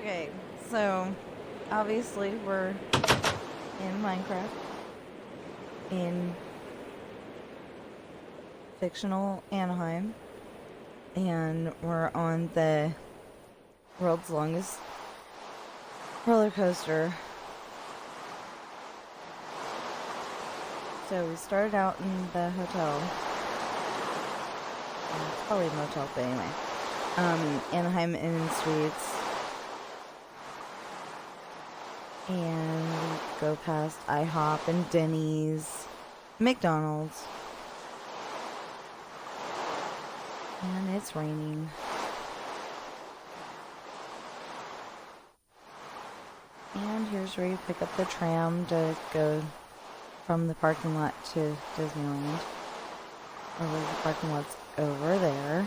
Okay, so obviously we're in Minecraft in fictional Anaheim, and we're on the world's longest roller coaster. So we started out in the hotel. It's probably a motel, but anyway. Anaheim Inn Suites. And we go past IHOP and Denny's, McDonald's. And it's raining. And here's where you pick up the tram to go from the parking lot to Disneyland. Or the parking lot's over there.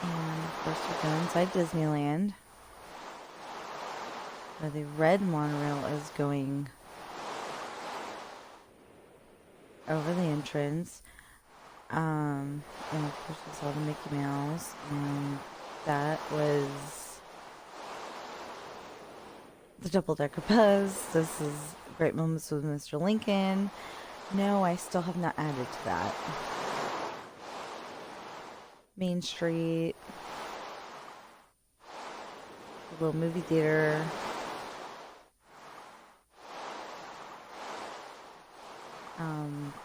And of course we go inside Disneyland, where the red monorail is going over the entrance. And of course we saw the Mickey Mouse, and that was the double-decker bus. This is Great Moments with Mr. Lincoln. No, I still have not added to that. Main Street, the little movie theater.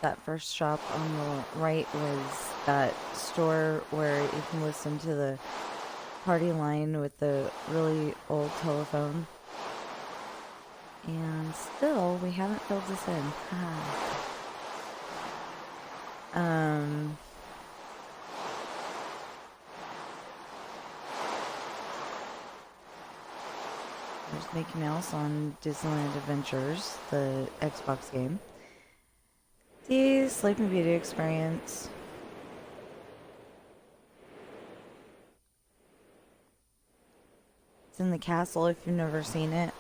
That first shop on the right was that store where you can listen to the party line with the really old telephone. And still, we haven't filled this in. There's Mickey Mouse on Disneyland Adventures, the Xbox game. The Sleeping Beauty experience. It's in the castle if you've never seen it.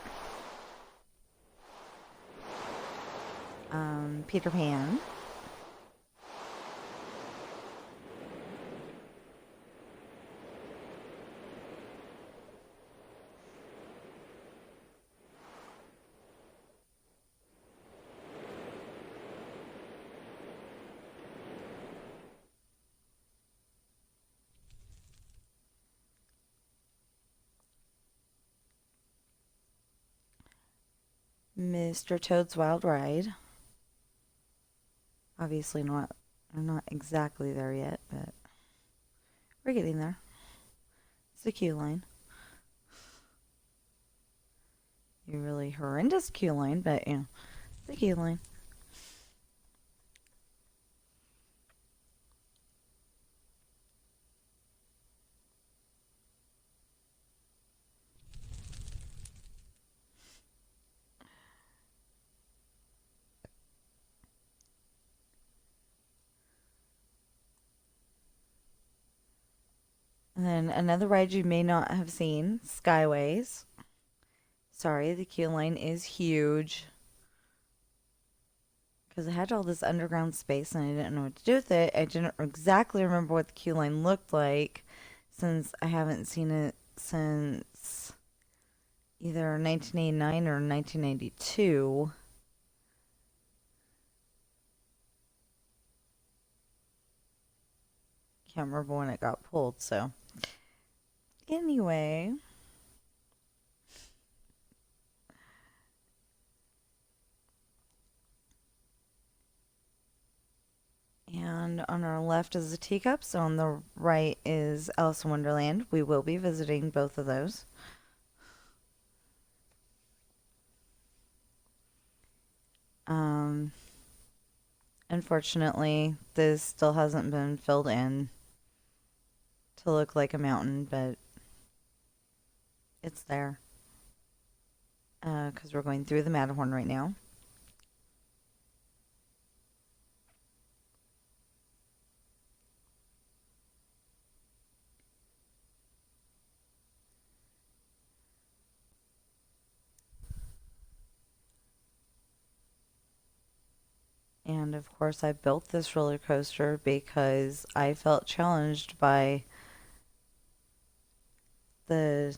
Peter Pan. Mr. Toad's Wild Ride. Obviously we're not exactly there yet, but we're getting there. It's a queue line. A really horrendous queue line, but you know, it's a queue line. And then another ride you may not have seen, Skyways. Sorry, the queue line is huge. Because I had all this underground space and I didn't know what to do with it. I didn't exactly remember what the queue line looked like, since I haven't seen it since either 1989 or 1992. Can't remember when it got pulled, so anyway. And on our left is the teacups, on the right is Alice in Wonderland. We will be visiting both of those. Unfortunately, this still hasn't been filled in to look like a mountain, but it's there. Because we're going through the Matterhorn right now. And of course, I built this roller coaster because I felt challenged by the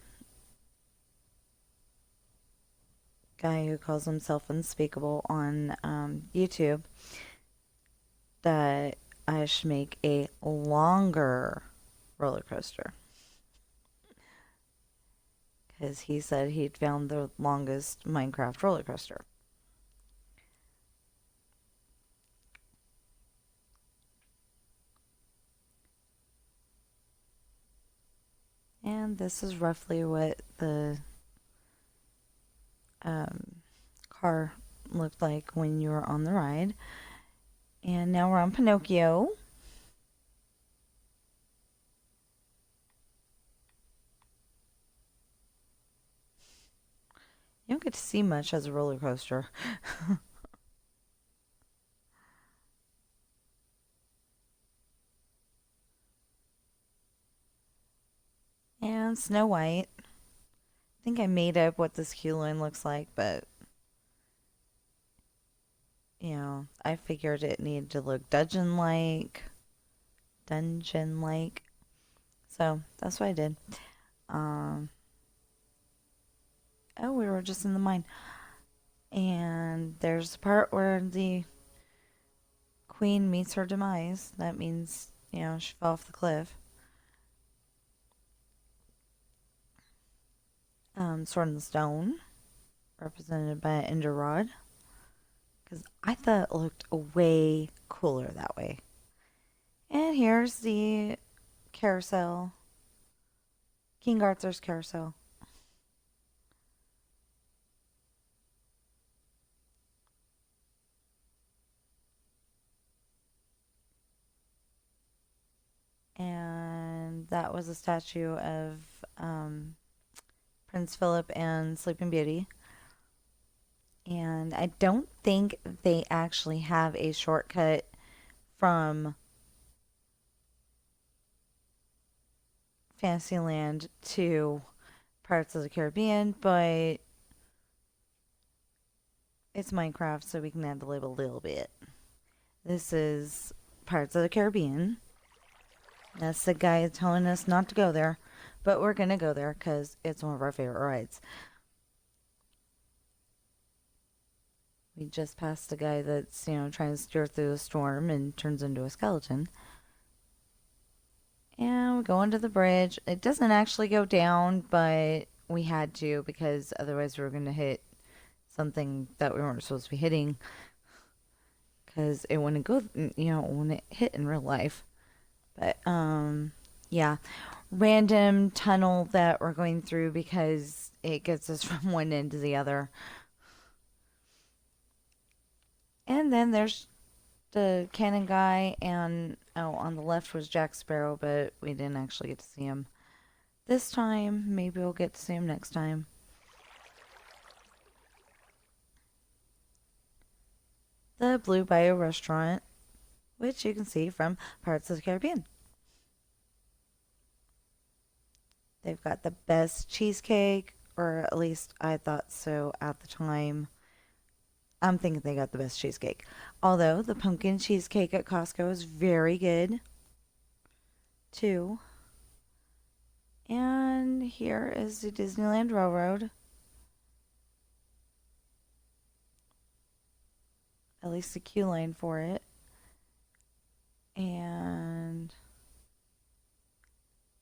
guy who calls himself Unspeakable on YouTube that I should make a longer roller coaster. Because he said he'd found the longest Minecraft roller coaster. And this is roughly what the car looked like when you were on the ride. And now we're on Pinocchio. You don't get to see much as a roller coaster. And Snow White. I think I made up what this queue line looks like, but you know, I figured it needed to look dungeon-like. So that's what I did. Oh, we were just in the mine. And there's the part where the queen meets her demise. That means, you know, she fell off the cliff. Sword and Stone, represented by an ender rod. Because I thought it looked way cooler that way. And here's the carousel. King Arthur's carousel. And that was a statue of Prince Philip and Sleeping Beauty. And I don't think they actually have a shortcut from Fantasyland to Pirates of the Caribbean, but it's Minecraft, so we can add the label a little bit. This is Pirates of the Caribbean. That's the guy telling us not to go there, but we're going to go there because it's one of our favorite rides. We just passed a guy that's, you know, trying to steer through a storm and turns into a skeleton. And we go under the bridge. It doesn't actually go down, but we had to because otherwise we were going to hit something that we weren't supposed to be hitting. Because it wouldn't go, you know, it wouldn't hit in real life. But, yeah. Random tunnel that we're going through because it gets us from one end to the other. And then there's the cannon guy, and oh, on the left was Jack Sparrow, but we didn't actually get to see him this time. Maybe we'll get to see him next time. The Blue Bayou restaurant, which you can see from Pirates of the Caribbean. They've got the best cheesecake, or at least I thought so at the time. I'm thinking they got the best cheesecake. Although the pumpkin cheesecake at Costco is very good, too. And here is the Disneyland Railroad. At least the queue line for it. And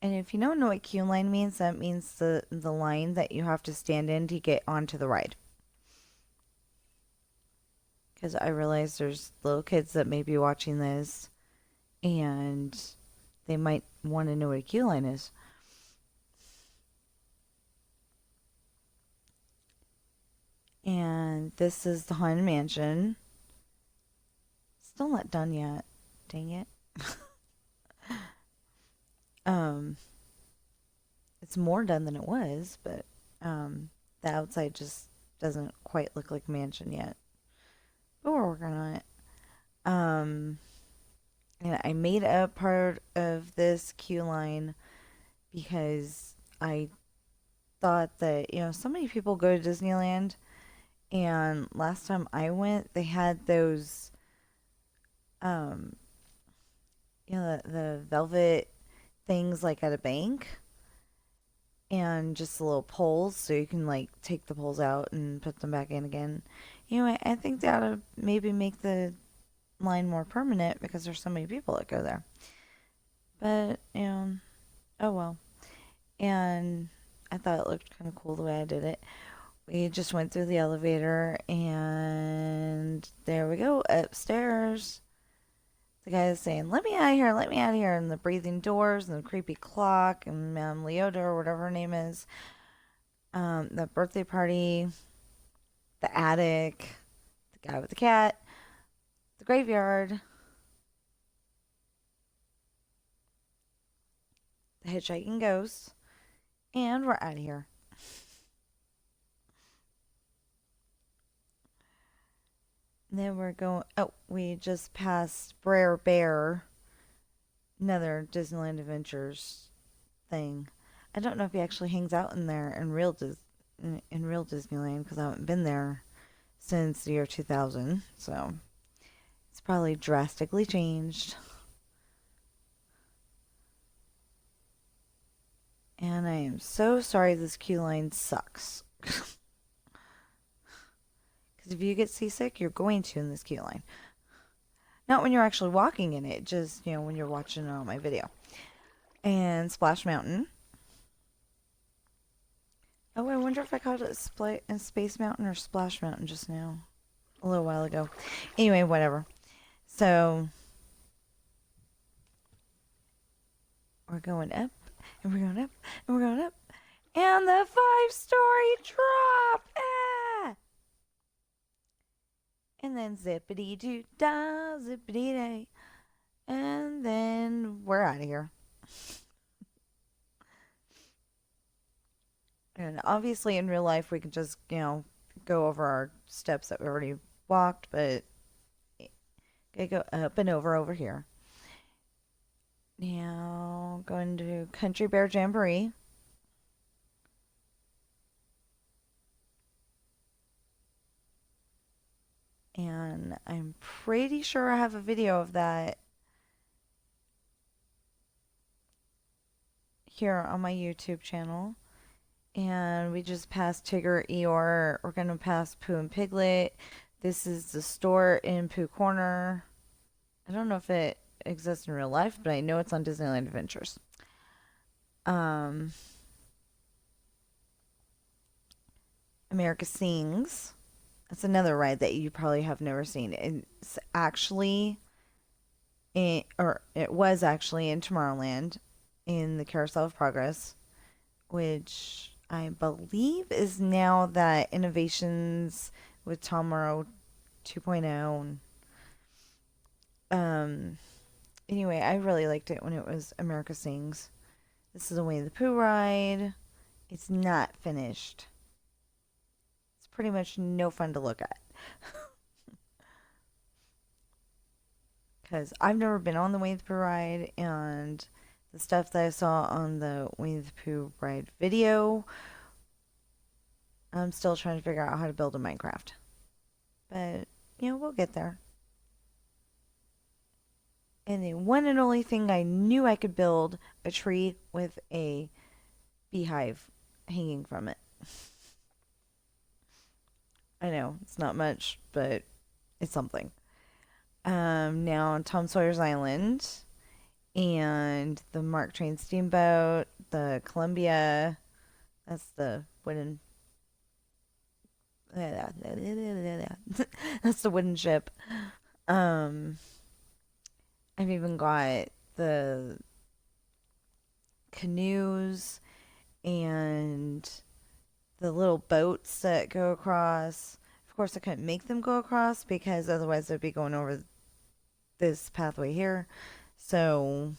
if you don't know what queue line means, that means the line that you have to stand in to get onto the ride. Because I realize there's little kids that may be watching this and they might want to know what a queue line is. And this is the Haunted Mansion. Still not done yet. Dang it. It's more done than it was, but the outside just doesn't quite look like a mansion yet. But we're working on it. And I made a part of this queue line because I thought that, you know, so many people go to Disneyland, and last time I went, they had those um, the velvet things like at a bank, and just the little poles so you can like take the poles out and put them back in again. I think that ought to maybe make the line more permanent because there's so many people that go there. But, oh well. And I thought it looked kind of cool the way I did it. We just went through the elevator and there we go, upstairs. The guy is saying, let me out of here, let me out of here. And the breathing doors and the creepy clock and Madame Leota or whatever her name is. The birthday party, the attic, the guy with the cat, the graveyard, the hitchhiking ghost, and we're out of here. And then we're going, we just passed Brer Bear, another Disneyland Adventures thing. I don't know if he actually hangs out in there in real Disneyland because I haven't been there since the year 2000, so it's probably drastically changed. And I am so sorry this queue line sucks. Because if you get seasick, you're going to in this queue line. Not when you're actually walking in it, just, when you're watching it on my video. And Splash Mountain. Oh, I wonder if I called it Space Mountain or Splash Mountain just now. A little while ago. Anyway, whatever. So, we're going up, and we're going up, and we're going up. And the 5-story drop! Ah! And then zippity-doo-dah, zippity-day. And then we're out of here. And obviously in real life we can just, go over our steps that we already walked, but I go up and over here. Now going to Country Bear Jamboree. And I'm pretty sure I have a video of that here on my YouTube channel. And we just passed Tigger, Eeyore. We're going to pass Pooh and Piglet. This is the store in Pooh Corner. I don't know if it exists in real life, but I know it's on Disneyland Adventures. America Sings. That's another ride that you probably have never seen. It's actually it was actually in Tomorrowland in the Carousel of Progress, which I believe is now that Innovations with Tom Morrow 2.0. Anyway, I really liked it when it was America Sings. This is a Winnie the Pooh ride. It's not finished. It's pretty much no fun to look at. Because I've never been on the Winnie the Pooh ride, and the stuff that I saw on the Winnie the Pooh ride video, I'm still trying to figure out how to build a Minecraft. But, we'll get there. And the one and only thing I knew I could build, a tree with a beehive hanging from it. I know, it's not much, but it's something. Now on Tom Sawyer's Island, and the Mark Twain Steamboat, the Columbia, that's the wooden, that's the wooden ship. I've even got the canoes and the little boats that go across. Of course, I couldn't make them go across because otherwise they'd be going over this pathway here. So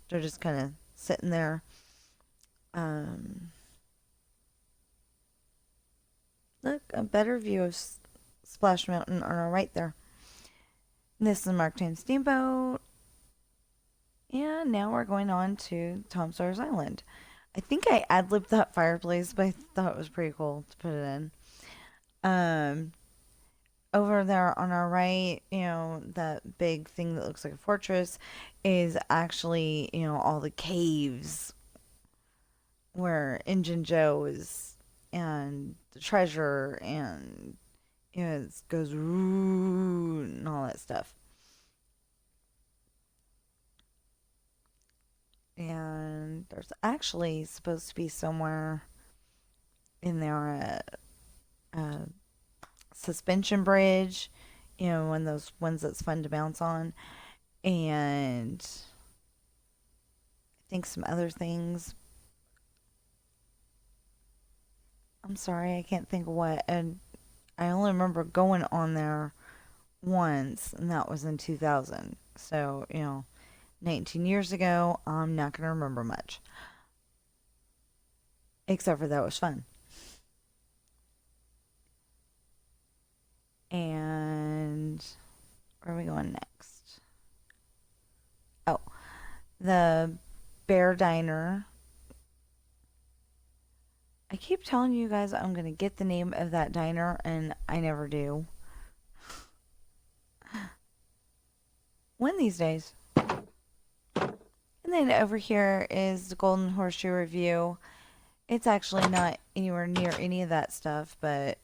they're just kind of sitting there. Look, a better view of Splash Mountain on our right there. This is the Mark Twain Steamboat. And now we're going on to Tom Sawyer's Island. I think I ad-libbed that fireplace, but I thought it was pretty cool to put it in. over there on our right, that big thing that looks like a fortress is actually, all the caves where Injun Joe is and the treasure and it goes ooh and all that stuff. And there's actually supposed to be somewhere in there a suspension bridge, one of those ones that's fun to bounce on, and I think some other things. I'm sorry, I can't think of what. And I only remember going on there once, and that was in 2000. So, 19 years ago, I'm not going to remember much. Except for that was fun. And where are we going next? Oh, the Bear Diner. I keep telling you guys I'm going to get the name of that diner, and I never do. One of these days. And then over here is the Golden Horseshoe Review. It's actually not anywhere near any of that stuff, but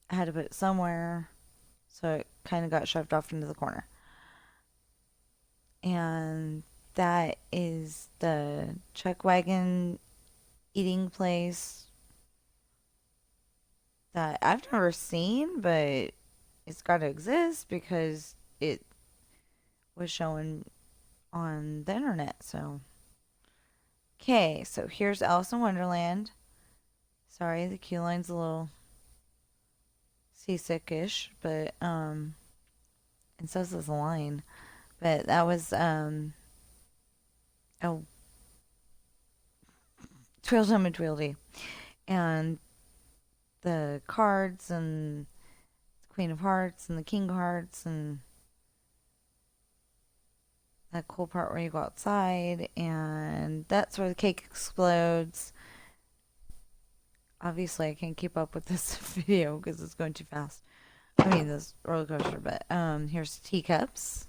I had to put it somewhere, so it kind of got shoved off into the corner. And that is the Chuck Wagon eating place that I've never seen, but it's got to exist because it was showing on the internet. So, okay, so here's Alice in Wonderland. Sorry, the queue line's a little seasick-ish, but and so is the line. But that was oh, Tweedledum and Tweedledee, and the cards and the Queen of Hearts and the King of Hearts and that cool part where you go outside and that's where the cake explodes. Obviously, I can't keep up with this video because it's going too fast. I mean, this roller coaster, but here's teacups.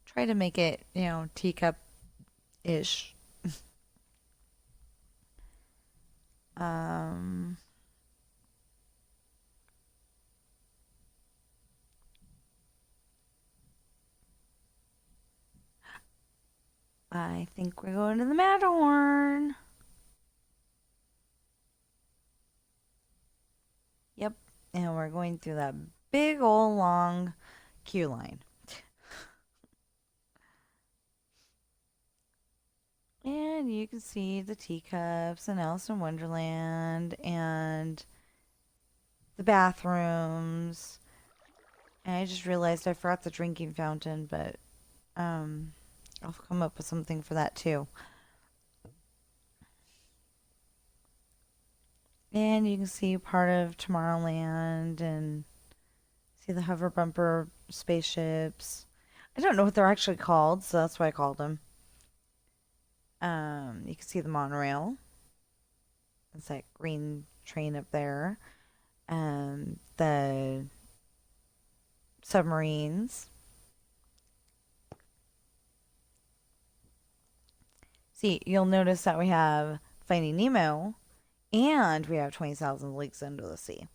Try to make it, teacup-ish. I think we're going to the Matterhorn. Yep, and we're going through that big old long queue line. And you can see the teacups and Alice in Wonderland and the bathrooms. And I just realized I forgot the drinking fountain, but I'll come up with something for that too. And you can see part of Tomorrowland and see the hover bumper spaceships. I don't know what they're actually called, so that's why I called them. You can see the monorail. It's that green train up there. The submarines. See, you'll notice that we have Finding Nemo and we have 20,000 Leagues Under the Sea.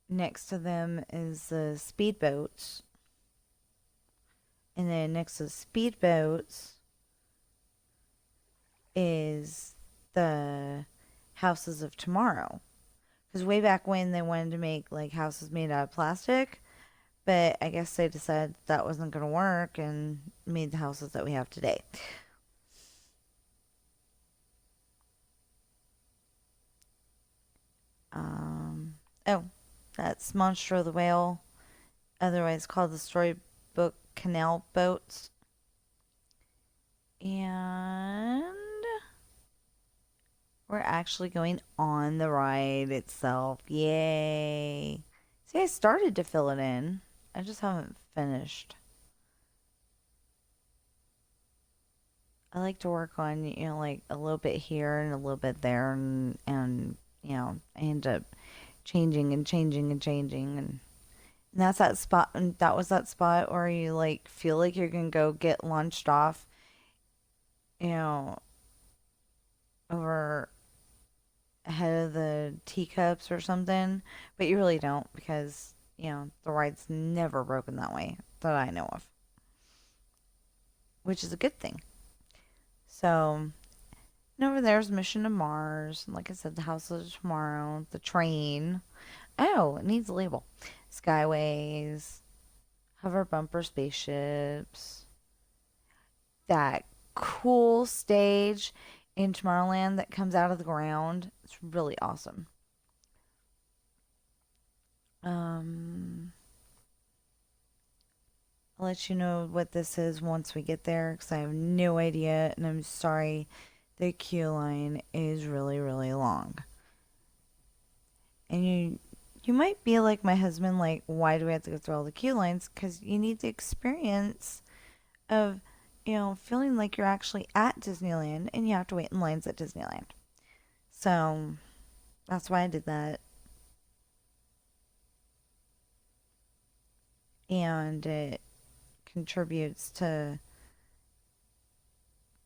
Next to them is the speedboats. And then next to the speedboats is the Houses of Tomorrow. Because way back when they wanted to make like houses made out of plastic, but I guess they decided that wasn't going to work and made the houses that we have today. Oh, that's Monstro the Whale, otherwise called the Storybook Canal Boats. And we're actually going on the ride itself. Yay. See, I started to fill it in. I just haven't finished. I like to work on, like a little bit here and a little bit there and I end up changing and changing and changing, and that's that spot. And that was that spot where you like feel like you're gonna go get launched off, you know, over ahead of the teacups or something, but you really don't because the ride's never broken that way that I know of, which is a good thing. So, and over there's Mission to Mars, and like I said, the House of Tomorrow, the train. Oh, it needs a label. Skyways, hover bumper spaceships, that cool stage in Tomorrowland that comes out of the ground. It's really awesome. I'll let you know what this is once we get there because I have no idea, and I'm sorry. The queue line is really, really long. And you might be like my husband, like, why do we have to go through all the queue lines? Because you need the experience of, feeling like you're actually at Disneyland and you have to wait in lines at Disneyland. So that's why I did that. And it contributes to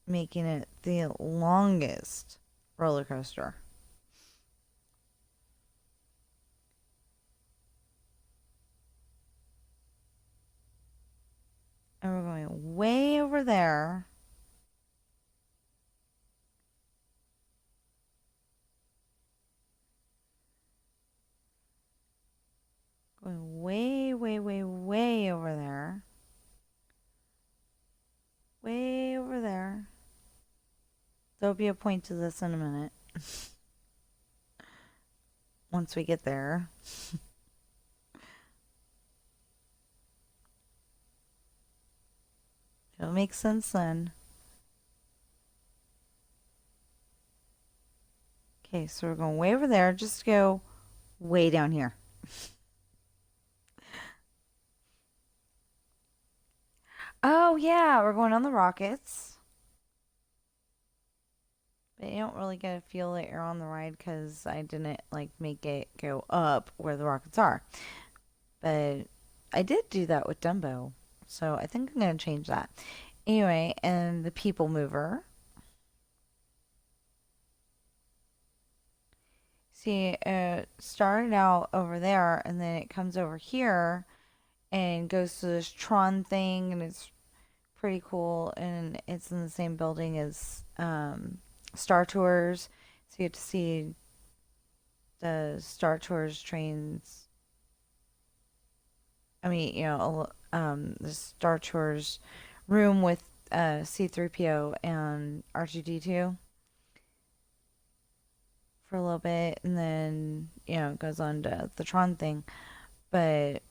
making it the longest roller coaster. And we're going way over there. Going way, way, way, way over there. Way over there. There'll be a point to this in a minute. Once we get there. It'll make sense then. Okay, so we're going way over there. Just go way down here. Oh, yeah, we're going on the rockets. But you don't really get a feel that you're on the ride because I didn't, like, make it go up where the rockets are. But I did do that with Dumbo. So I think I'm going to change that. Anyway, and the People Mover. See, it started out over there, and then it comes over here and goes to this Tron thing, and it's pretty cool, and it's in the same building as Star Tours, so you get to see the Star Tours trains. I mean, the Star Tours room with C-3PO and R2-D2 for a little bit, and then it goes on to the Tron thing. But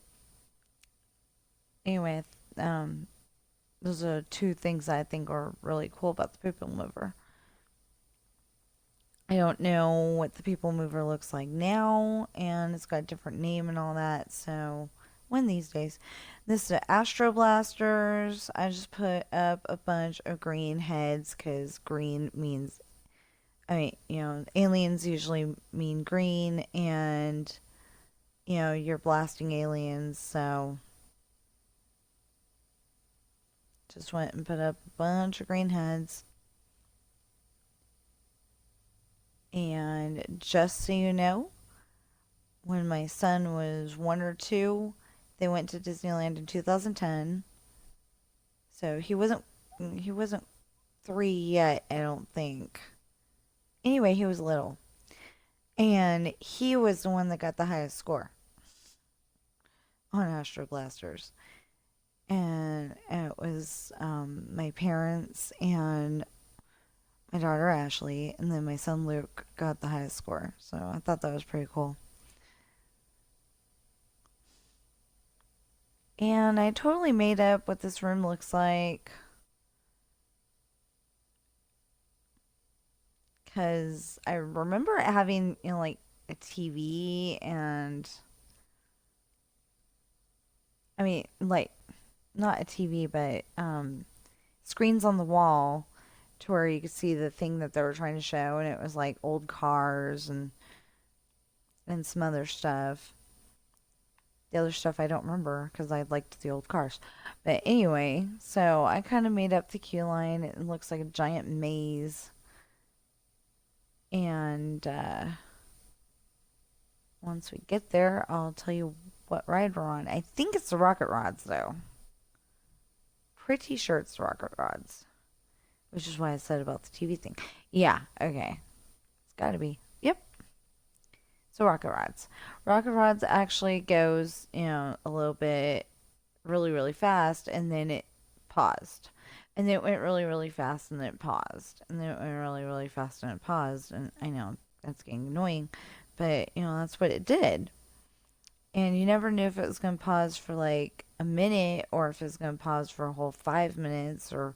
anyway, those are two things I think are really cool about the People Mover. I don't know what the People Mover looks like now, and it's got a different name and all that, so one of these days. This is the Astro Blasters. I just put up a bunch of green heads because green means, aliens usually mean green, and, you're blasting aliens, so just went and put up a bunch of green heads. And just so you know, when my son was 1 or 2, they went to Disneyland in 2010. So he wasn't 3 yet, I don't think. Anyway, he was little. And he was the one that got the highest score on Astro Blasters. And it was my parents and my daughter Ashley, and then my son Luke got the highest score. So I thought that was pretty cool. And I totally made up what this room looks like. Because I remember having, like a TV and... I mean, like, not a TV, but screens on the wall to where you could see the thing that they were trying to show, and it was like old cars and and some other stuff. The other stuff I don't remember because I liked the old cars. But anyway, so I kind of made up the queue line. It looks like a giant maze. And once we get there, I'll tell you what ride we're on. I think it's the rocket rods, though. Pretty sure it's the rocket rods. Which is why I said about the TV thing. Yeah, okay. It's gotta be. Yep. So rocket rods. Rocket rods actually goes, a little bit really, really fast, and then it paused. And then it went really, really fast, and then it paused. And then it went really, really fast, and it paused. And I know that's getting annoying, but, that's what it did. And you never knew if it was going to pause for like a minute or if it was going to pause for a whole 5 minutes or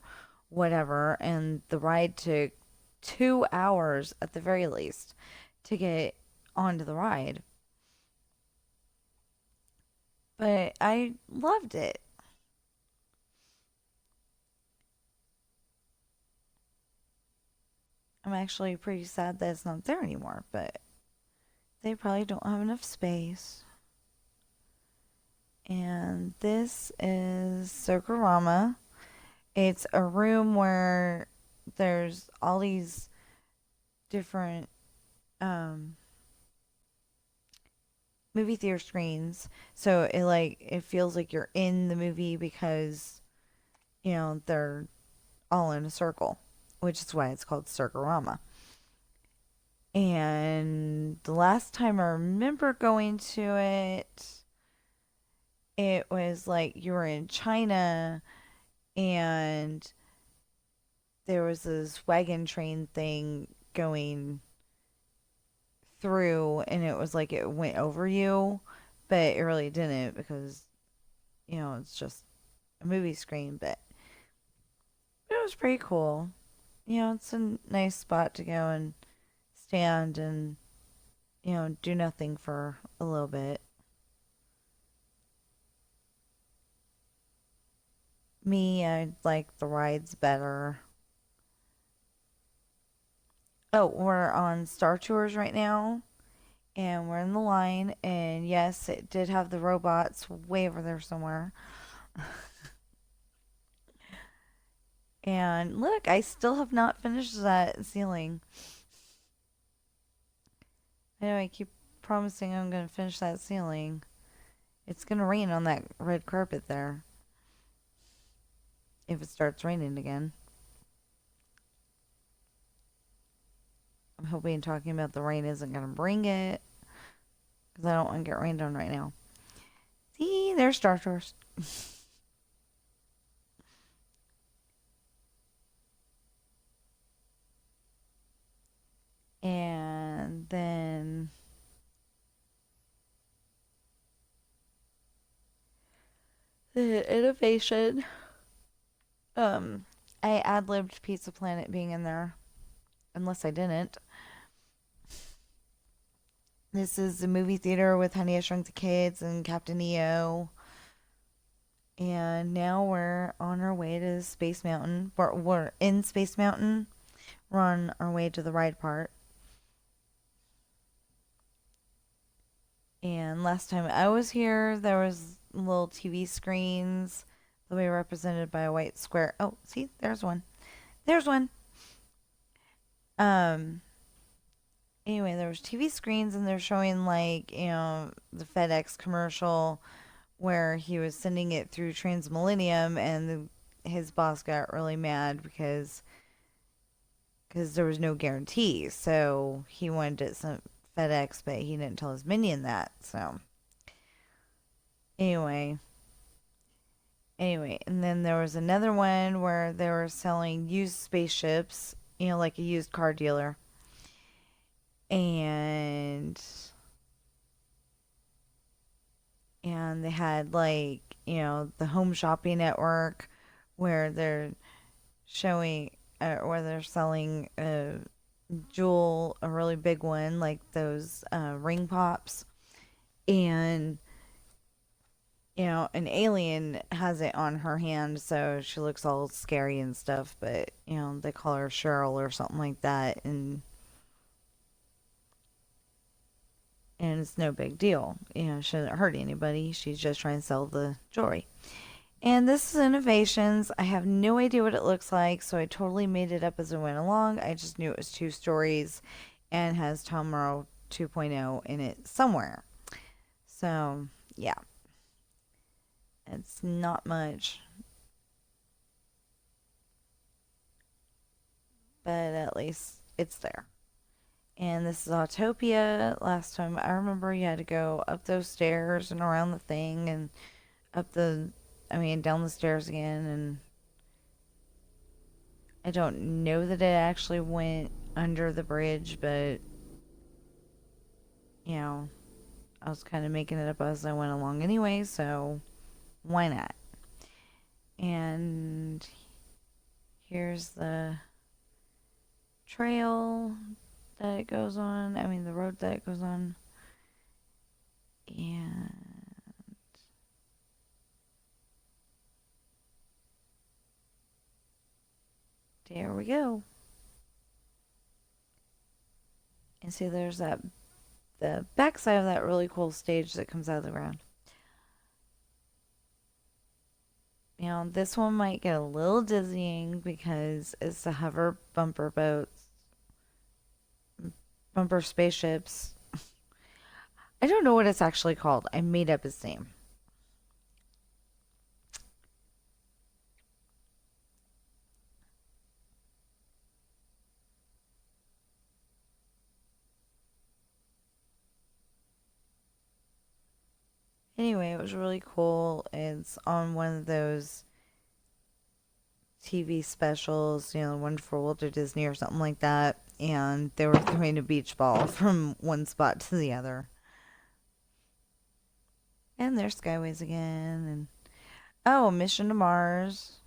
whatever. And the ride took 2 hours at the very least to get onto the ride. But I loved it. I'm actually pretty sad that it's not there anymore, but they probably don't have enough space. And this is Sokorama. It's a room where there's all these different movie theater screens. So it feels like you're in the movie because they're all in a circle, which is why it's called Sokorama. And the last time I remember going to it was like you were in China and there was this wagon train thing going through and it was like it went over you, but it really didn't because, it's just a movie screen, but it was pretty cool. It's a nice spot to go and stand and, do nothing for a little bit. Me, I like the rides better. Oh, we're on Star Tours right now, and we're in the line, and yes, it did have the robots way over there somewhere. And look, I still have not finished that ceiling. I know I keep promising I'm going to finish that ceiling. It's going to rain on that red carpet there. If it starts raining again. I'm hoping talking about the rain isn't going to bring it. Because I don't want to get rained on right now. See, there's Star Tours. And then the innovation. I ad-libbed Pizza Planet being in there. Unless I didn't. This is the movie theater with Honey, I Shrunk the Kids and Captain EO. And now we're on our way to Space Mountain. We're in Space Mountain. We're on our way to the ride part. And last time I was here, there was little TV screens. They'll be represented by a white square. Oh, see, there's one. There's one. Anyway, there was TV screens and they're showing the FedEx commercial where he was sending it through Transmillennium and his boss got really mad because there was no guarantee. So he wanted it sent FedEx, but he didn't tell his minion that. So anyway, and then there was another one where they were selling used spaceships, like a used car dealer. And they had the Home Shopping Network where they're showing where they're selling a jewel, a really big one, like those ring pops. And an alien has it on her hand, so she looks all scary and stuff, but they call her Cheryl or something like that. And And it's no big deal. You know, she doesn't hurt anybody. She's just trying to sell the jewelry. And this is Innovations. I have no idea what it looks like, so I totally made it up as I went along. I just knew it was 2 stories and has Tom Morrow 2.0 in it somewhere. So, yeah. It's not much. But at least it's there. And this is Autopia. Last time I remember you had to go up those stairs and around the thing and down the stairs again. And I don't know that it actually went under the bridge, but, you know, I was kind of making it up as I went along anyway, so why not? And here's the trail that it goes on. The road that it goes on. And there we go. And see, there's the backside of that really cool stage that comes out of the ground. You know, this one might get a little dizzying because it's the hover bumper spaceships. I don't know what it's actually called. I made up its name. Anyway, it was really cool. It's on one of those TV specials, you know, Wonderful World of Disney or something like that. And they were throwing a beach ball from one spot to the other. And there's Skyways again. And Mission to Mars.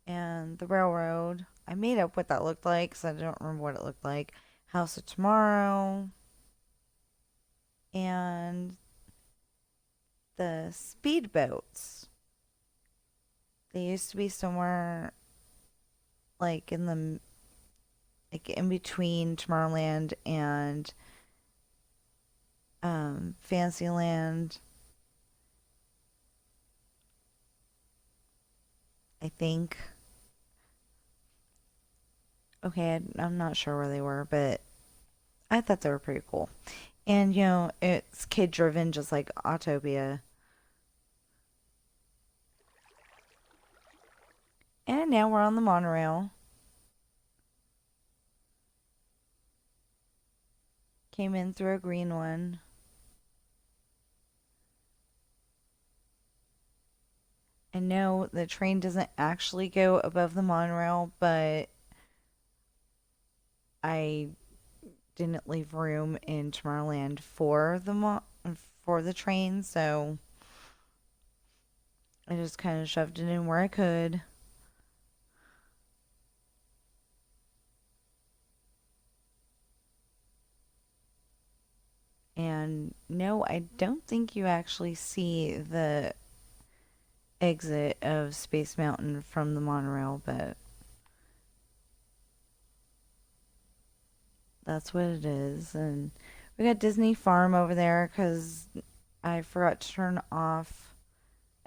And the railroad. I made up what that looked like because I don't remember what it looked like. House of Tomorrow. And the speedboats. They used to be somewhere like in between Tomorrowland and Fantasyland, I think. Okay, I'm not sure where they were, but I thought they were pretty cool. And, you know, it's kid driven just like Autopia. And now we're on the monorail. Came in through a green one. And no, the train doesn't actually go above the monorail, but I didn't leave room in Tomorrowland for the train, so I just kind of shoved it in where I could. And no, I don't think you actually see the exit of Space Mountain from the monorail, but that's what it is. And we got Disney Farm over there because I forgot to turn off.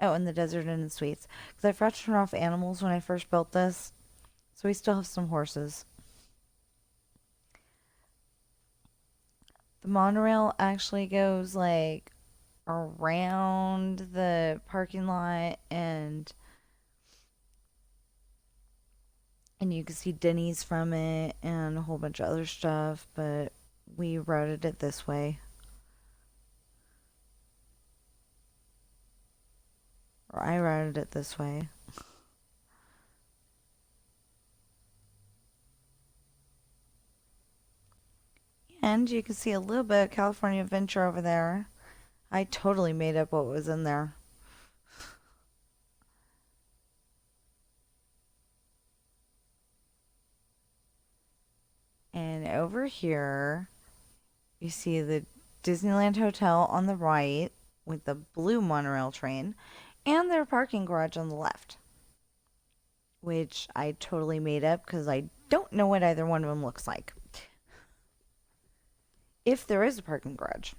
Oh, in the Desert Inn and Suites. Because I forgot to turn off animals when I first built this. So we still have some horses. The monorail actually goes like around the parking lot and you can see Denny's from it and a whole bunch of other stuff, but we routed it this way. Or I routed it this way. And you can see a little bit of California Adventure over there. I totally made up what was in there. And over here, you see the Disneyland Hotel on the right with the blue monorail train and their parking garage on the left, which I totally made up because I don't know what either one of them looks like. if there is a parking garage.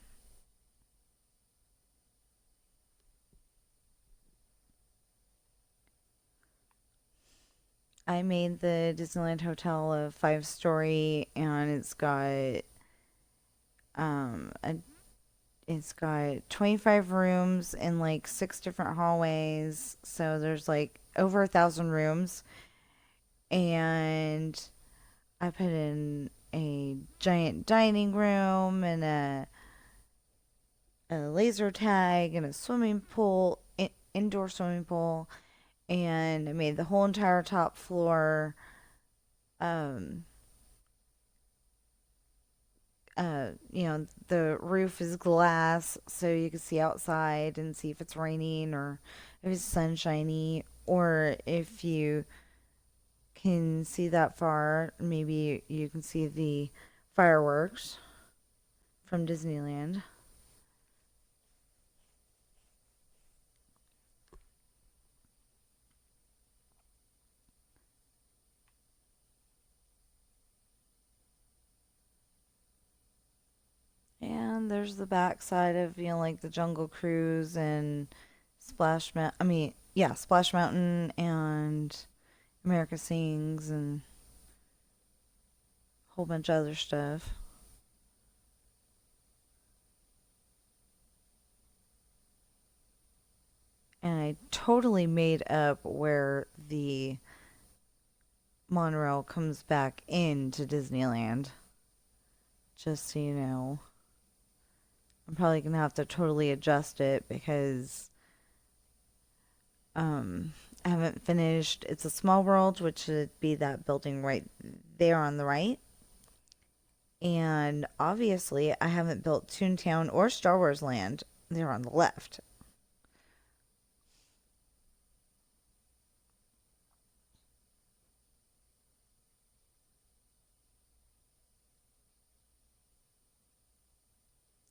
I made the Disneyland Hotel a 5-story, and it's got um a it's got 25 rooms and like 6 different hallways. So there's like over 1,000 rooms, and I put in a giant dining room and a laser tag and a swimming pool, indoor swimming pool, and I made the whole entire top floor um the roof is glass so you can see outside and see if it's raining or if it's sunshiny, or if you can see that far, maybe you can see the fireworks from Disneyland. And there's the back side of, like the Jungle Cruise and Splash Mountain and America Sings and a whole bunch of other stuff. And I totally made up where the monorail comes back into Disneyland. Just so you know. I'm probably going to have to totally adjust it because I haven't finished It's a Small World, which should be that building right there on the right. And obviously, I haven't built Toontown or Star Wars Land. They're on the left.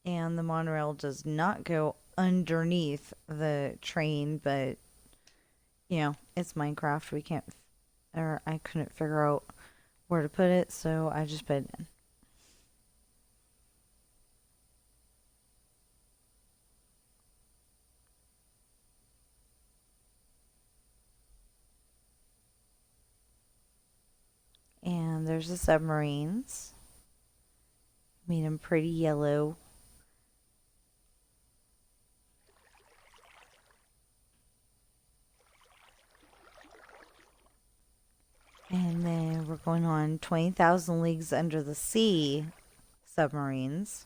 And the monorail does not go underneath the train, but it's Minecraft. I couldn't figure out where to put it, so I just put it in. And there's the submarines. Made them pretty yellow. And then we're going on 20,000 Leagues Under the Sea submarines.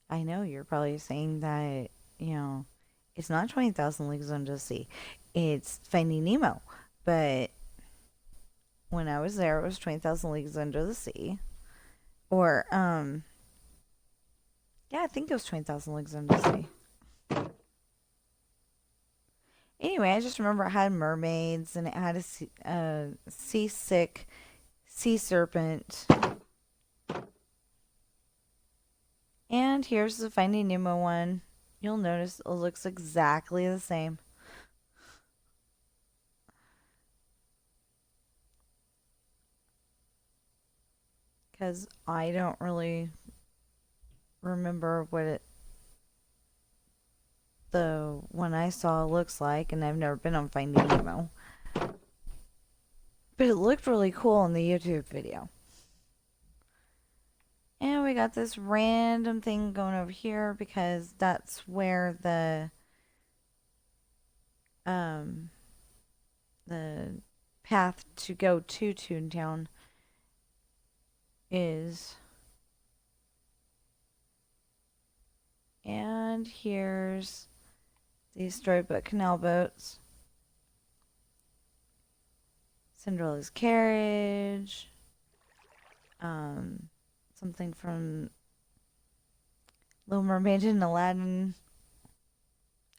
I know you're probably saying that, it's not 20,000 Leagues Under the Sea. It's Finding Nemo. But when I was there, it was 20,000 Leagues Under the Sea. Or, yeah, I think it was 20,000 Leagues Under the Sea. Anyway, I just remember it had mermaids and it had a seasick sea serpent. And here's the Finding Nemo one. You'll notice it looks exactly the same. Because I don't really remember what the one I saw looks like, and I've never been on Finding Nemo. But it looked really cool in the YouTube video. And we got this random thing going over here because that's where the path to go to Toontown is. And here's these storybook canal boats. Cinderella's carriage. Something from Little Mermaid and Aladdin.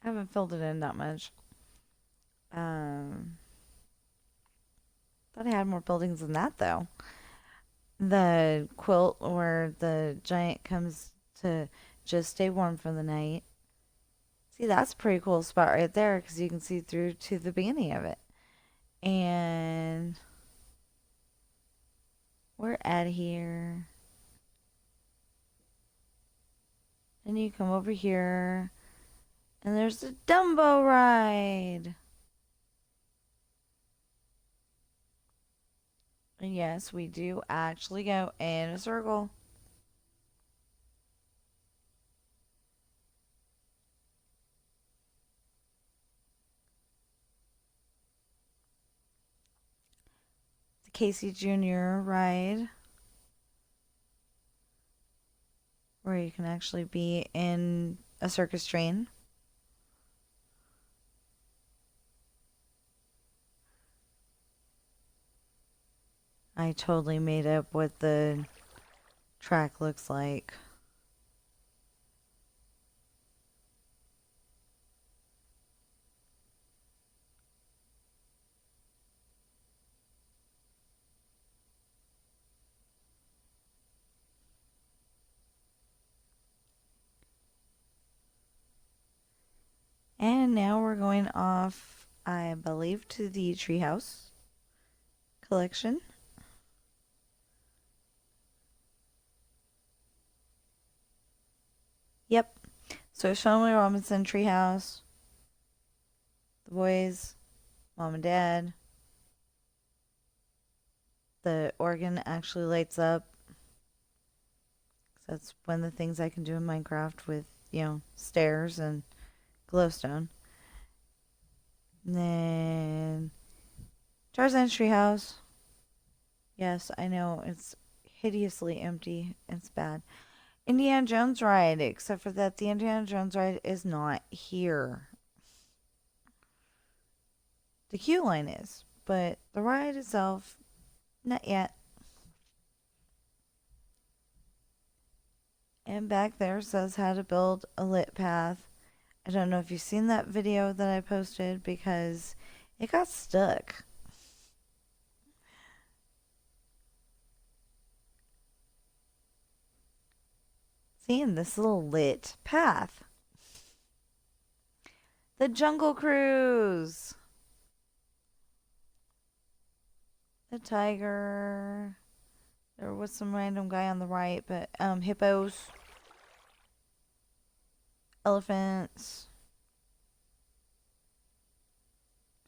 I haven't filled it in that much. Thought I had more buildings than that though. The quilt where the giant comes to just stay warm for the night. See, that's a pretty cool spot right there because you can see through to the beginning of it. And we're out of here. And you come over here, and there's the Dumbo ride. And yes, we do actually go in a circle. The Casey Jr. ride, where you can actually be in a circus train. I totally made up what the track looks like. And now we're going off, I believe, to the Treehouse collection. Yep. So Shonley Robinson Treehouse. The boys, mom and dad. The organ actually lights up. That's one of the things I can do in Minecraft with, you know, stairs and glowstone. And then Tarzan's Treehouse. Yes, I know, it's hideously empty. It's bad. Indiana Jones ride, except for that the Indiana Jones ride is not here. The queue line is, but the ride itself, not yet. And back there says how to build a lit path. I don't know if you've seen that video that I posted because it got stuck. Seeing this little lit path. The Jungle Cruise. The tiger. There was some random guy on the right, but hippos. Elephants.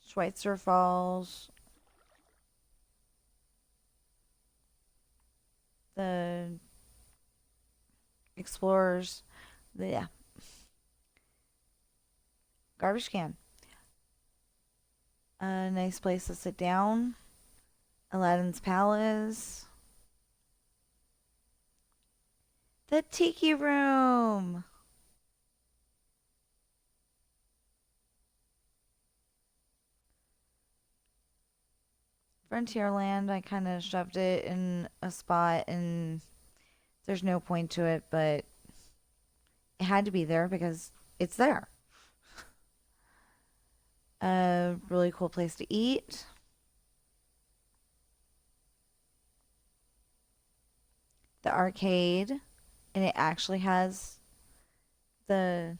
Schweitzer Falls. The explorers. Yeah. Garbage can. A nice place to sit down. Aladdin's Palace. The Tiki Room. Frontierland, I kind of shoved it in a spot and there's no point to it, but it had to be there because it's there. A really cool place to eat. The arcade, and it actually has the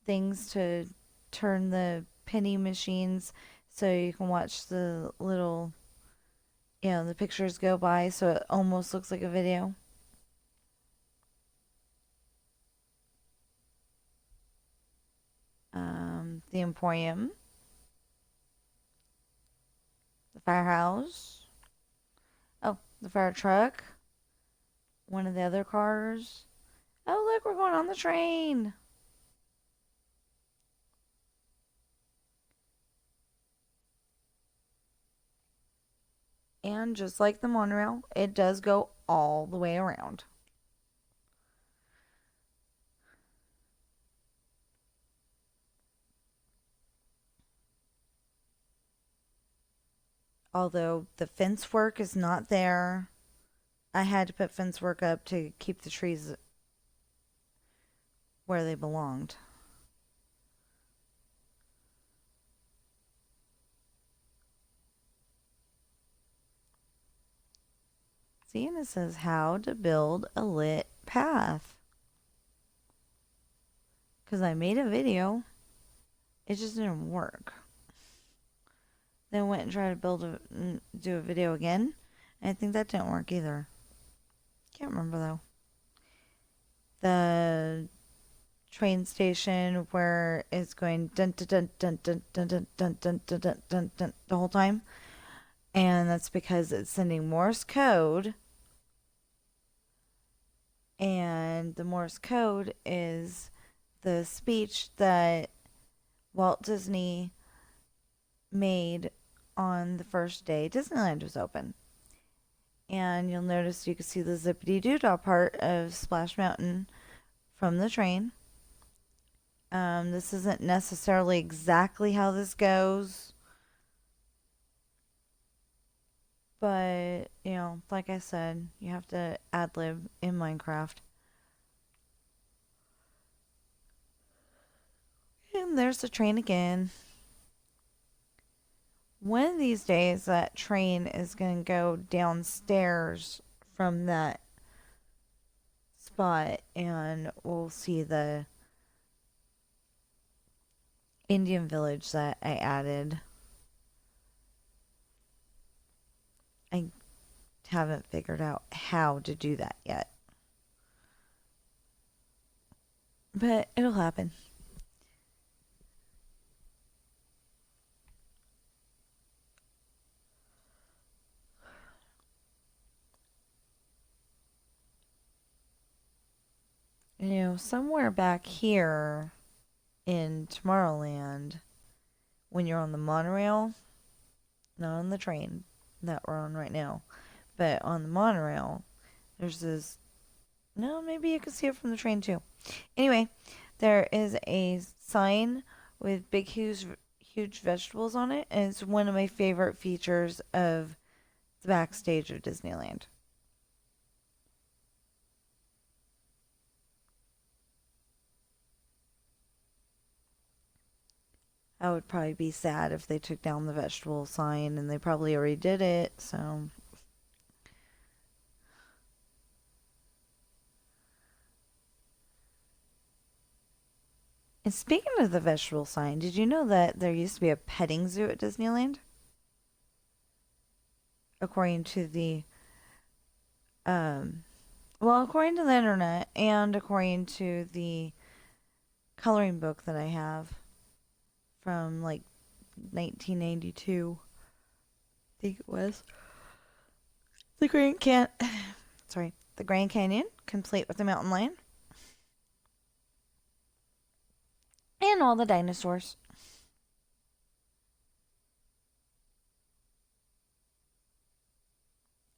things to turn the penny machines so you can watch the little, you know, the pictures go by so it almost looks like a video. The Emporium. The firehouse. Oh, the fire truck. One of the other cars. Oh, look, we're going on the train. And just like the monorail, it does go all the way around. Although the fence work is not there. I had to put fence work up to keep the trees where they belonged. See, and it says how to build a lit path. Because I made a video. It just didn't work. Then went and tried to do a video again. And I think that didn't work either. Can't remember though. The train station where it's going dun dun dun dun dun dun dun dun dun dun dun dun the whole time. And that's because it's sending Morse code. And the Morse code is the speech that Walt Disney made on the first day Disneyland was open. And you'll notice you can see the zippity-doo-dah part of Splash Mountain from the train. This isn't necessarily exactly how this goes. But, you know, like I said, you have to ad-lib in Minecraft. And there's the train again. One of these days, that train is going to go downstairs from that spot, and we'll see the Indian village that I added. I haven't figured out how to do that yet. But it'll happen. You know, somewhere back here in Tomorrowland, when you're on the monorail, not on the train that we're on right now, but on the monorail, there's this, no, maybe you can see it from the train too. Anyway, there is a sign with big, huge vegetables on it, and it's one of my favorite features of the backstage of Disneyland. I would probably be sad if they took down the vegetable sign, and they probably already did it, so. And speaking of the vegetable sign, did you know that there used to be a petting zoo at Disneyland? According to the, according to the internet, and according to the coloring book that I have from like 1992, I think it was. The Grand Canyon, complete with the mountain lion. And all the dinosaurs.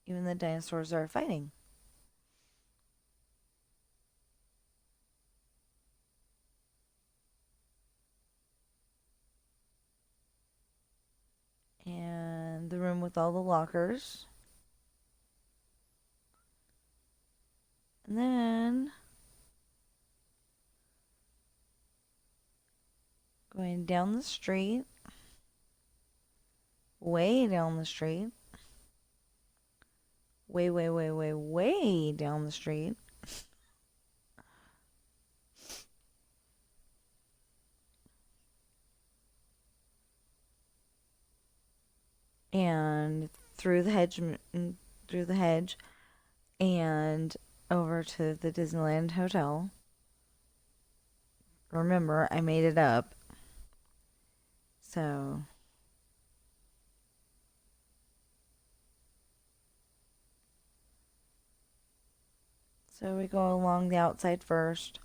Even the dinosaurs are fighting. And the room with all the lockers. And then going down the street, way down the street, way down the street, and through the hedge, and over to the Disneyland Hotel. Remember, I made it up. So we go along the outside first.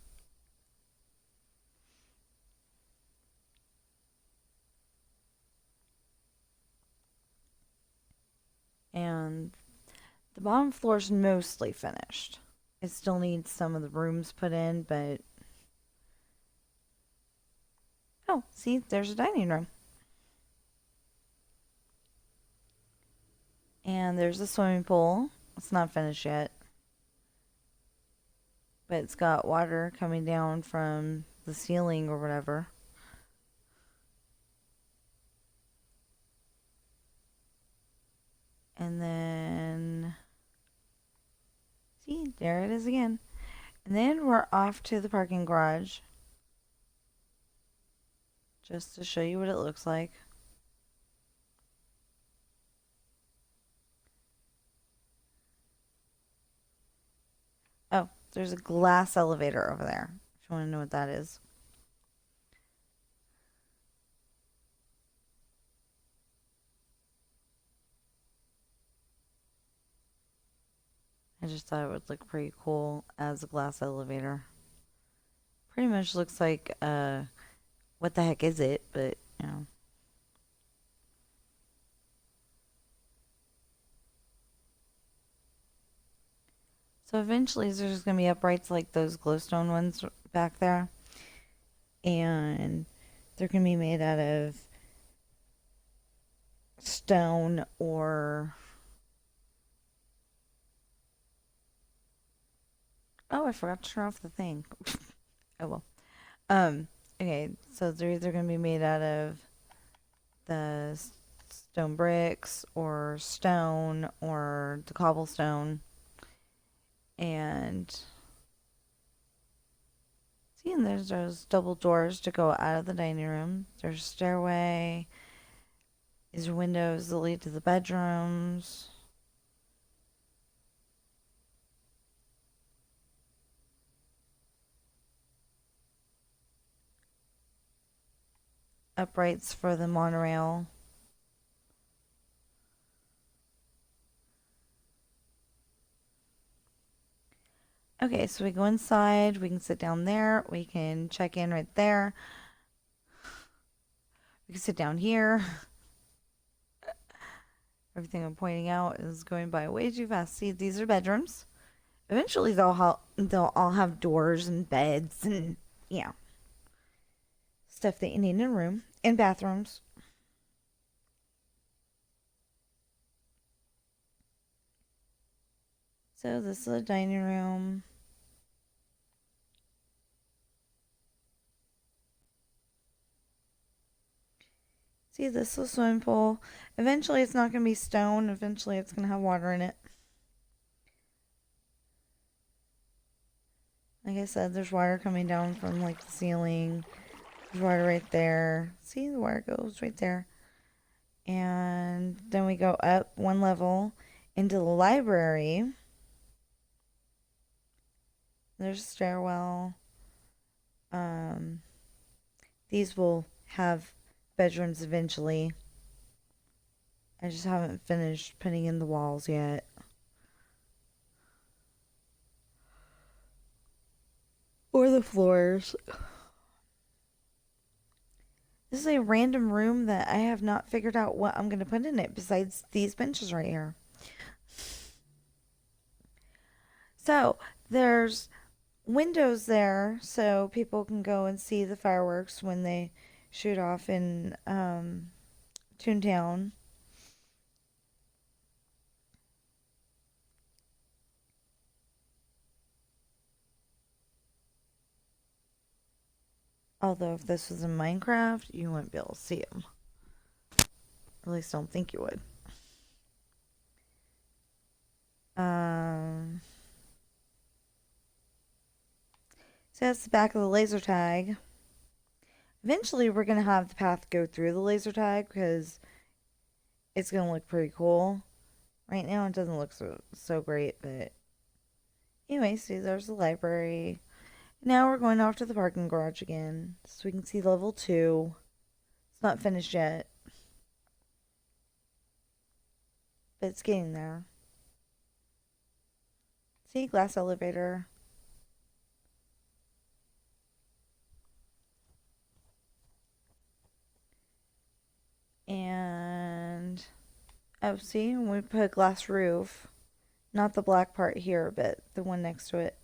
And the bottom floor is mostly finished. It still needs some of the rooms put in, but... Oh, see, there's a dining room. And there's a swimming pool. It's not finished yet. But it's got water coming down from the ceiling or whatever. And then... See, there it is again. And then we're off to the parking garage. Just to show you what it looks like. there's a glass elevator over there. If you want to know what that is. I just thought it would look pretty cool as a glass elevator. Pretty much looks like, what the heck is it? But, you know. So eventually there's just going to be uprights like those glowstone ones back there. And they're going to be made out of stone or... Oh, I forgot to turn off the thing. Oh, well. Okay, so they're either going to be made out of the stone bricks or stone or the cobblestone. And see, and there's those double doors to go out of the dining room. There's a stairway. These are windows that lead to the bedrooms. Uprights for the monorail. Okay, so we go inside. We can sit down there. We can check in right there. We can sit down here. Everything I'm pointing out is going by way too fast. See, these are bedrooms. Eventually, they'll all have doors and beds and, yeah, stuff that you need in a room. And bathrooms. So this is a dining room. See, this is a swimming pool. Eventually it's not going to be stone. Eventually it's going to have water in it. Like I said, there's water coming down from like the ceiling. There's water right there. See, the water goes right there. And then we go up one level into the library. There's a stairwell. These will have bedrooms eventually. I just haven't finished putting in the walls yet. Or the floors. This is a random room that I have not figured out what I'm going to put in it besides these benches right here. So, there's windows there so people can go and see the fireworks when they shoot off in Toontown. Although if this was in Minecraft, you wouldn't be able to see them. At least I don't think you would. So that's the back of the laser tag. Eventually, we're going to have the path go through the laser tag because it's going to look pretty cool. Right now, it doesn't look so great, but anyway, see, there's the library. Now we're going off to the parking garage again so we can see level 2. It's not finished yet, but it's getting there. See, glass elevator. And, oh, see, we put a glass roof. Not the black part here, but the one next to it.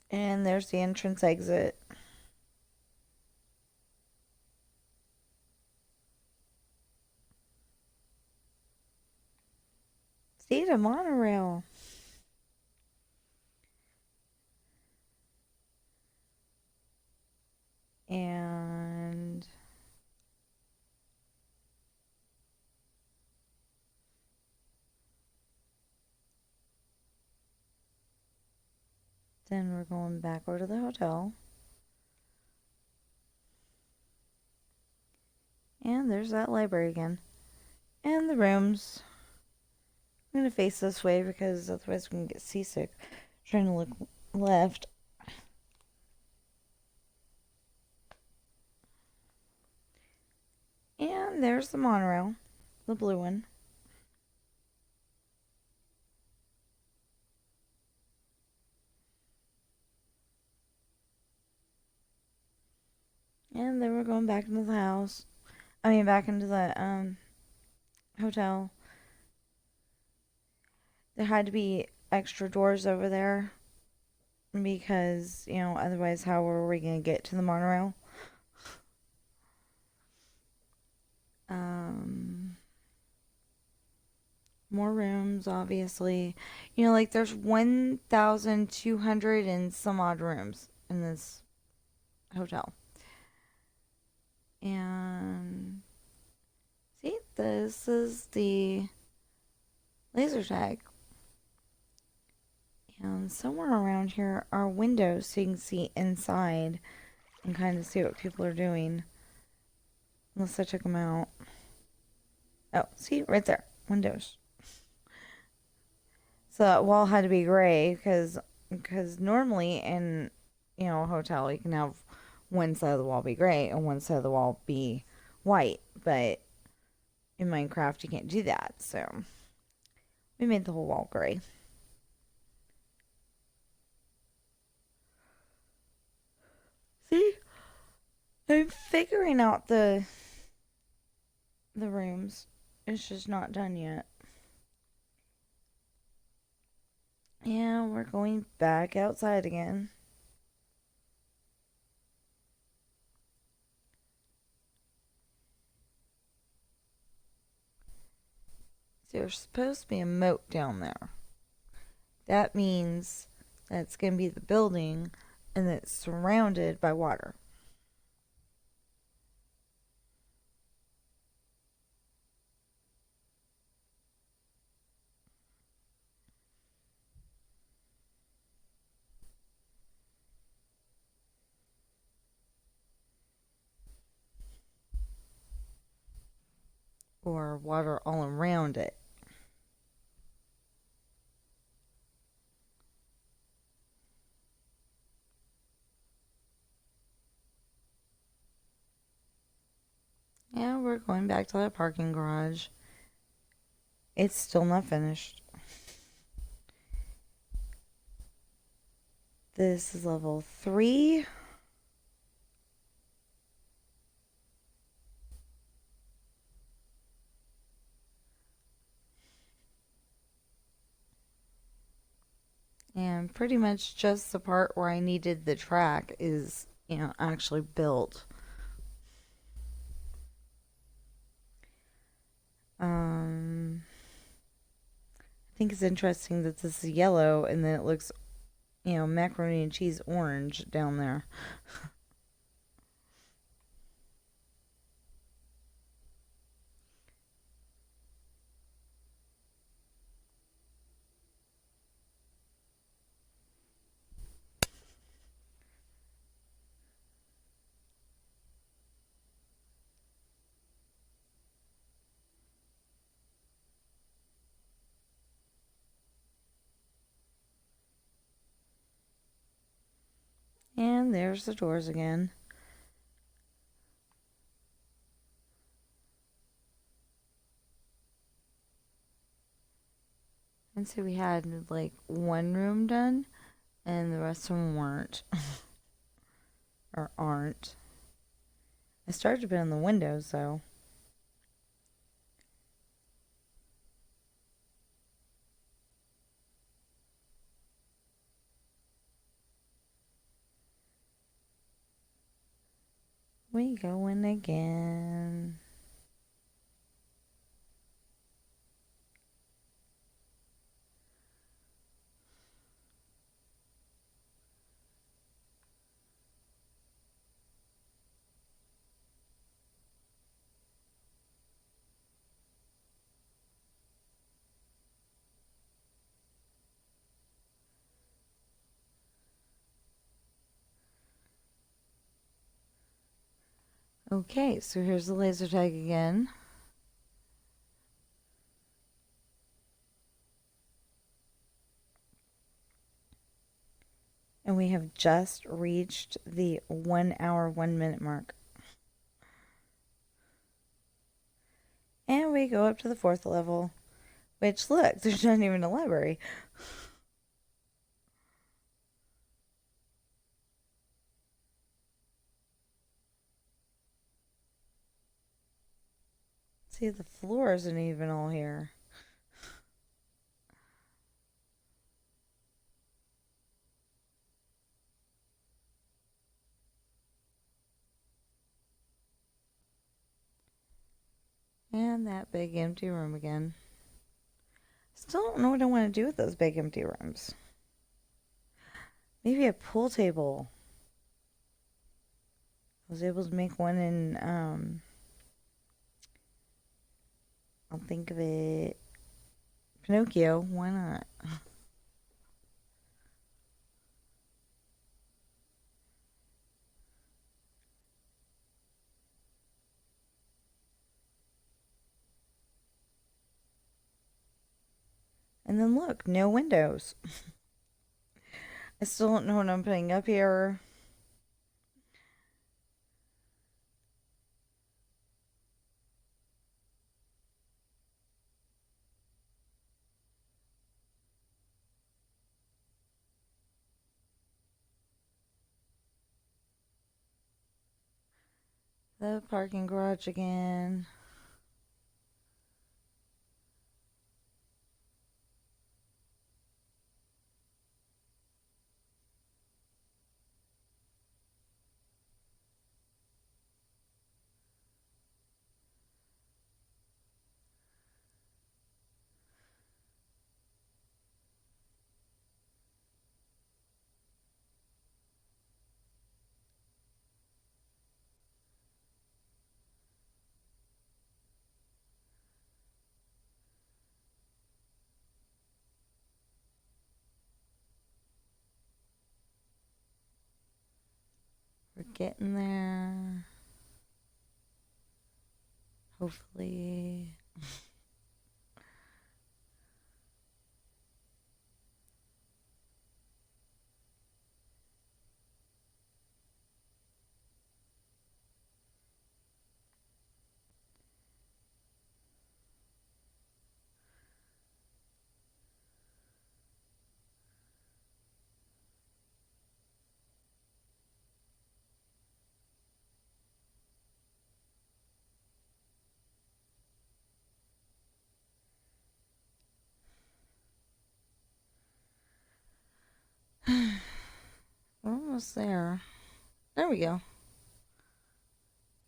And there's the entrance exit. See, the monorail. And then we're going back over to the hotel. And there's that library again. And the rooms. I'm going to face this way because otherwise we can get seasick. Trying to look left. And there's the monorail. The blue one. And then we're going back into the house. I mean, back into the hotel. There had to be extra doors over there because, you know, otherwise how were we going to get to the monorail? More rooms, obviously. You know, like there's 1,200 and some odd rooms in this hotel. And see, this is the laser tag. And somewhere around here are windows so you can see inside and kind of see what people are doing. Unless I took them out. Oh, see, right there. Windows. So that wall had to be gray because normally in, you know, a hotel you can have one side of the wall be gray and one side of the wall be white. But in Minecraft you can't do that. So we made the whole wall gray. See? I'm figuring out the rooms. It's just not done yet. Yeah, we're going back outside again. So there's supposed to be a moat down there. That means that it's going to be the building and it's surrounded by water. Or water all around it. Yeah, we're going back to that parking garage. It's still not finished. This is level 3. And pretty much just the part where I needed the track is, you know, actually built. I think it's interesting that this is yellow and then it looks, you know, macaroni and cheese orange down there. And there's the doors again. And so we had like one room done and the rest of them weren't. Or aren't. I started to put in the windows though. We going again. Okay, so here's the laser tag again. And we have just reached the 1 hour, 1 minute mark. And we go up to the 4th level, which, look, there's not even a library. See, the floor isn't even all here. And that big empty room again. Still don't know what I want to do with those big empty rooms. Maybe a pool table. I was able to make one in, I'll think of it, Pinocchio. Why not? And then look, no windows. I still don't know what I'm putting up here. The parking garage again. We're getting there. Hopefully. We're almost there. There we go.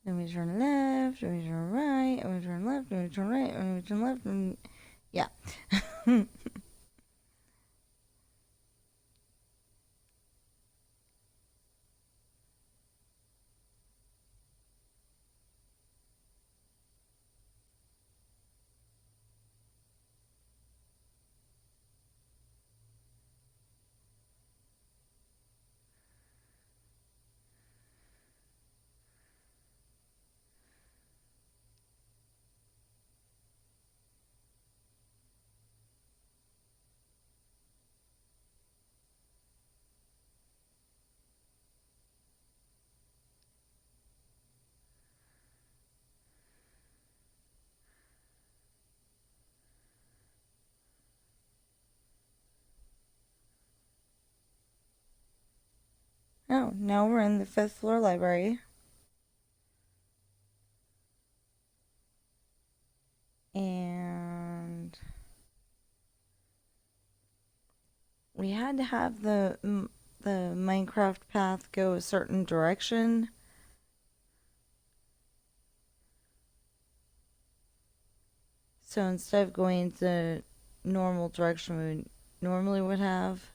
Then we turn left, then we turn right, then we turn left, then we turn right, then we turn left, and yeah. Oh, now we're in the 5th floor library. And we had to have the Minecraft path go a certain direction. So instead of going the normal direction we normally would have,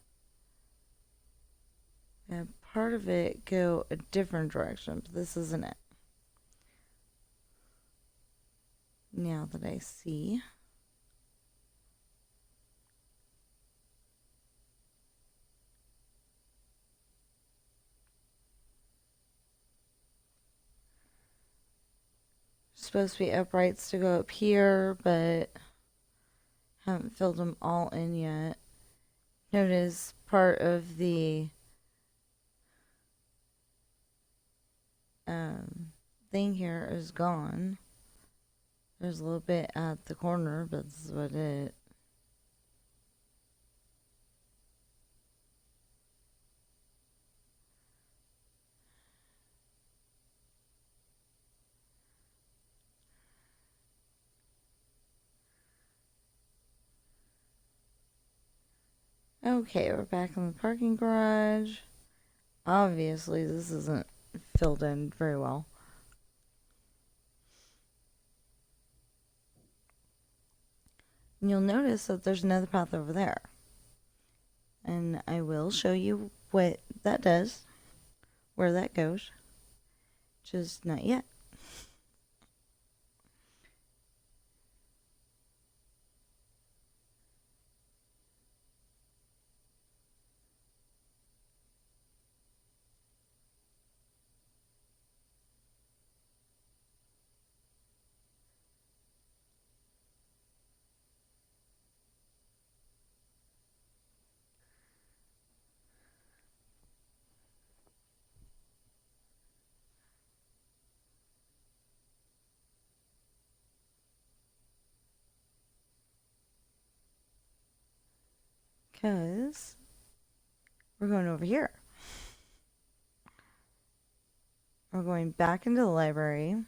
part of it go a different direction, but this isn't it. Now that I see. Supposed to be uprights to go up here, but haven't filled them all in yet. Notice part of the thing here is gone. There's a little bit at the corner, but that's about it. Okay, we're back in the parking garage. Obviously, this isn't filled in very well. And you'll notice that there's another path over there. And I will show you what that does, where that goes. Just not yet. Because we're going over here. We're going back into the library. And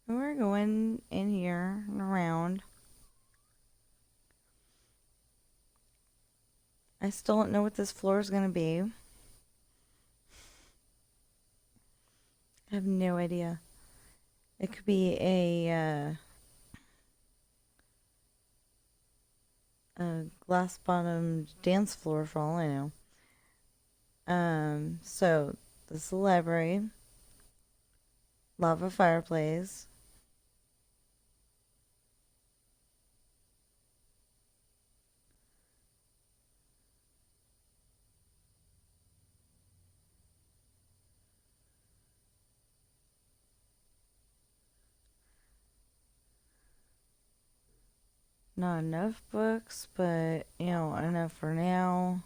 we're going in here and around. I still don't know what this floor is going to be. I have no idea. It could be a glass-bottomed dance floor for all I know. So this is the library. Lava fireplace. Not enough books, but, you know, enough for now.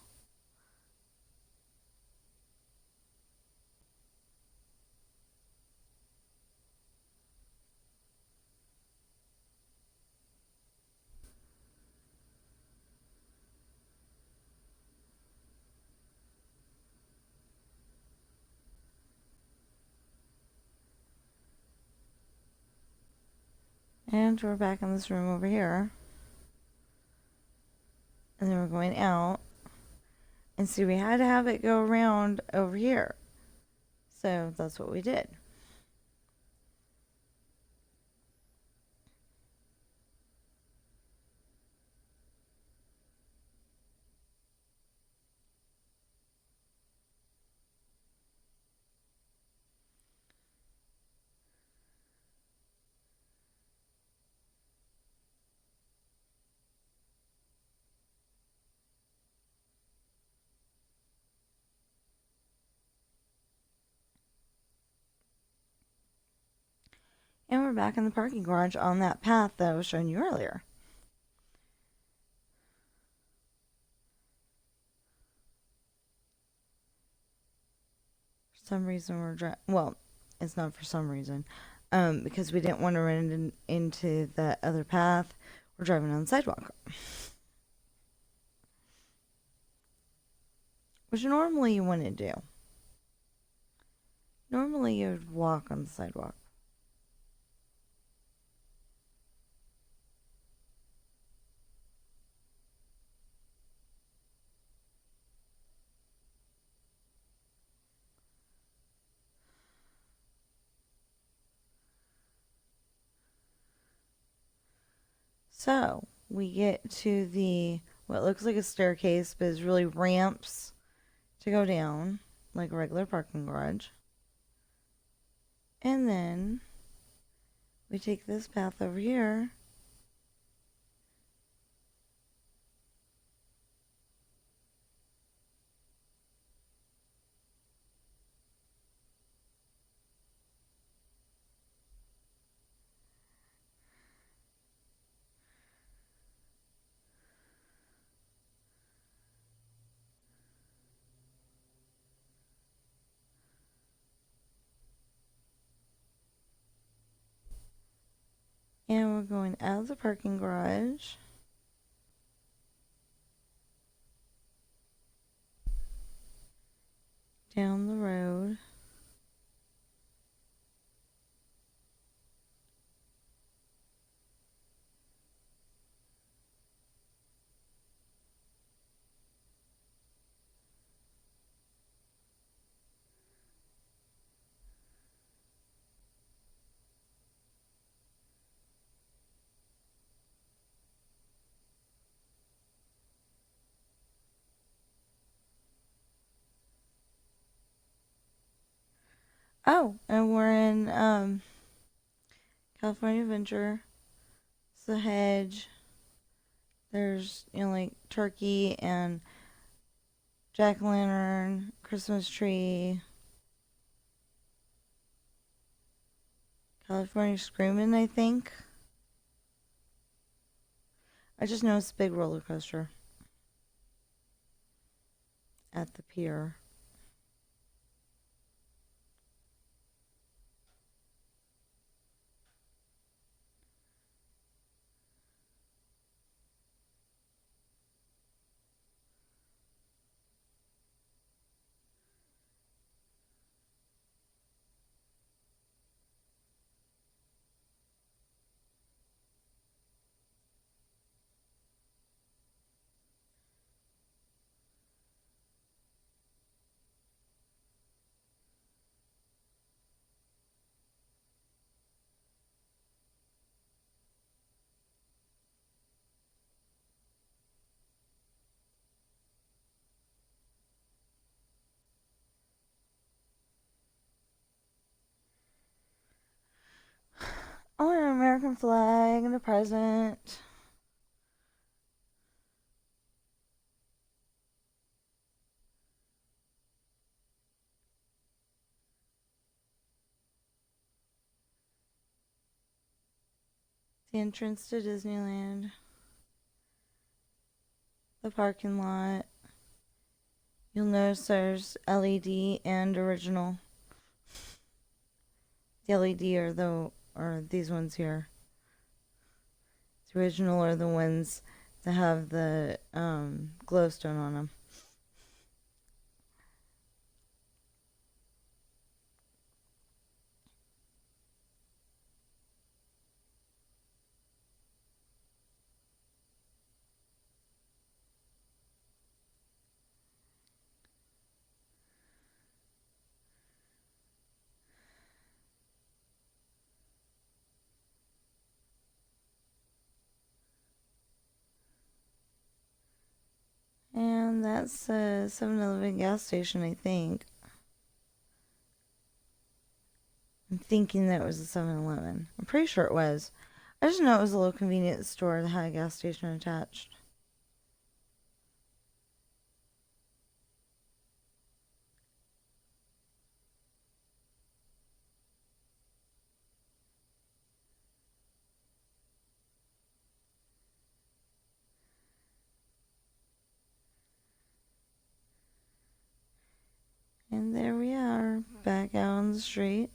And we're back in this room over here. And then we're going out. And see, we had to have it go around over here. So that's what we did. And we're back in the parking garage on that path that I was showing you earlier. For some reason we're driving, well, it's not for some reason, because we didn't want to run into that other path. We're driving on the sidewalk. Which normally you wouldn't do. Normally you would walk on the sidewalk. So we get to the what looks like a staircase, but is really ramps to go down, like a regular parking garage. And then we take this path over here. And we're going out of the parking garage. Down the road. Oh, and we're in California Adventure. It's the hedge. There's, like turkey and jack-o'-lantern, Christmas tree. California Screamin', I think. I just know it's a big roller coaster at the pier. Oh, an American flag and a present. The entrance to Disneyland. The parking lot. You'll notice there's LED and original. The LED are these ones here. The original are the ones that have the glowstone on them. And that's a 7-Eleven gas station, I think. I'm thinking that was a 7-Eleven. I'm pretty sure it was. I just know it was a little convenience store that had a gas station attached. And there we are, back out on the street.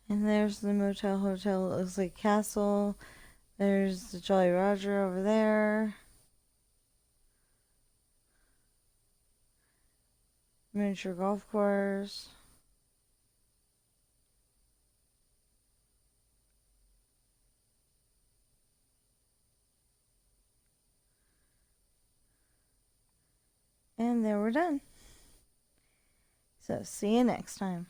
And there's the motel hotel. It looks like a castle. There's the Jolly Roger over there. Miniature golf course. And there we're done. So see you next time.